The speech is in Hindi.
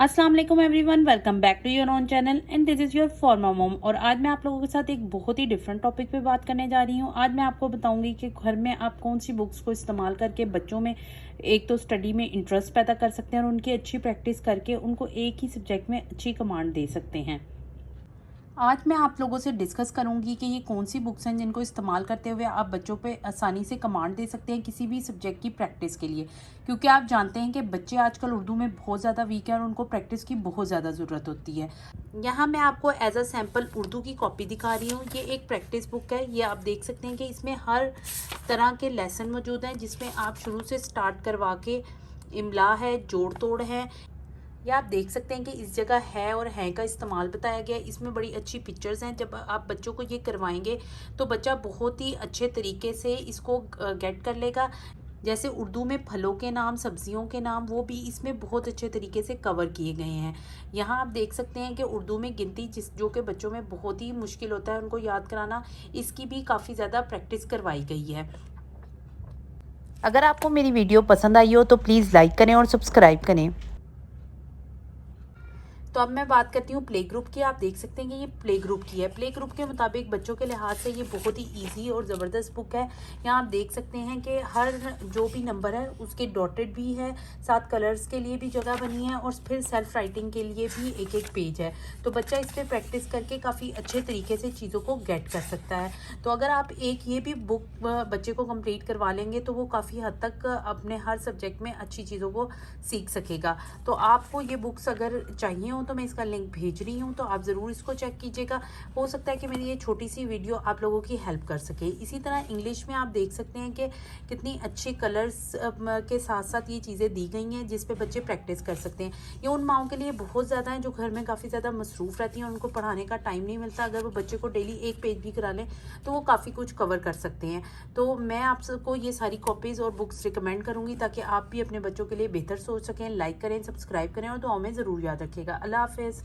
अस्सलाम वालेकुम everyone, welcome back to your own channel and this is your फॉर्मा मॉम। और आज मैं आप लोगों के साथ एक बहुत ही डिफरेंट टॉपिक पे बात करने जा रही हूँ। आज मैं आपको बताऊंगी कि घर में आप कौन सी बुक्स को इस्तेमाल करके बच्चों में एक तो स्टडी में इंटरेस्ट पैदा कर सकते हैं और उनकी अच्छी प्रैक्टिस करके उनको एक ही सब्जेक्ट में अच्छी कमांड दे सकते हैं। आज मैं आप लोगों से डिस्कस करूंगी कि ये कौन सी बुक्स हैं जिनको इस्तेमाल करते हुए आप बच्चों पे आसानी से कमांड दे सकते हैं किसी भी सब्जेक्ट की प्रैक्टिस के लिए, क्योंकि आप जानते हैं कि बच्चे आजकल उर्दू में बहुत ज़्यादा वीक हैं और उनको प्रैक्टिस की बहुत ज़्यादा ज़रूरत होती है। यहाँ मैं आपको एज अ सैम्पल उर्दू की कॉपी दिखा रही हूँ। ये एक प्रैक्टिस बुक है। ये आप देख सकते हैं कि इसमें हर तरह के लेसन मौजूद हैं, जिसमें आप शुरू से स्टार्ट करवा के इमला है, जोड़ तोड़ है। या आप देख सकते हैं कि इस जगह है और है का इस्तेमाल बताया गया है। इसमें बड़ी अच्छी पिक्चर्स हैं। जब आप बच्चों को ये करवाएंगे तो बच्चा बहुत ही अच्छे तरीके से इसको गेट कर लेगा। जैसे उर्दू में फलों के नाम, सब्जियों के नाम, वो भी इसमें बहुत अच्छे तरीके से कवर किए गए हैं। यहाँ आप देख सकते हैं कि उर्दू में गिनती जो कि बच्चों में बहुत ही मुश्किल होता है उनको याद कराना, इसकी भी काफ़ी ज़्यादा प्रैक्टिस करवाई गई है। अगर आपको मेरी वीडियो पसंद आई हो तो प्लीज़ लाइक करें और सब्सक्राइब करें। तो अब मैं बात करती हूँ प्ले ग्रुप की। आप देख सकते हैं कि ये प्ले ग्रुप की है। प्ले ग्रुप के मुताबिक बच्चों के लिहाज से ये बहुत ही इजी और ज़बरदस्त बुक है। यहाँ आप देख सकते हैं कि हर जो भी नंबर है उसके डॉटेड भी है, साथ कलर्स के लिए भी जगह बनी है और फिर सेल्फ राइटिंग के लिए भी एक एक पेज है। तो बच्चा इस पर प्रैक्टिस करके काफ़ी अच्छे तरीके से चीज़ों को गेट कर सकता है। तो अगर आप एक ये भी बुक बच्चे को कंप्लीट करवा लेंगे तो वो काफ़ी हद तक अपने हर सब्जेक्ट में अच्छी चीज़ों को सीख सकेगा। तो आपको ये बुक्स अगर चाहिए हो तो मैं इसका लिंक भेज रही हूँ, तो आप ज़रूर इसको चेक कीजिएगा। हो सकता है कि मेरी ये छोटी सी वीडियो आप लोगों की हेल्प कर सके। इसी तरह इंग्लिश में आप देख सकते हैं कि कितनी अच्छी कलर्स के साथ साथ ये चीज़ें दी गई हैं जिस पे बच्चे प्रैक्टिस कर सकते हैं। ये उन माओं के लिए बहुत ज़्यादा है जो घर में काफ़ी ज़्यादा मसरूफ़ रहती हैं, उनको पढ़ाने का टाइम नहीं मिलता। अगर वो बच्चे को डेली एक पेज भी करा लें तो वो काफ़ी कुछ कवर कर सकते हैं। तो मैं आप सबको ये सारी कॉपीज़ और बुक्स रिकमेंड करूँगी ताकि आप भी अपने बच्चों के लिए बेहतर सोच सकें। लाइक करें, सब्सक्राइब करें और दुआओं में ज़रूर याद रखिएगा। अल्लाह हाफ़िज़।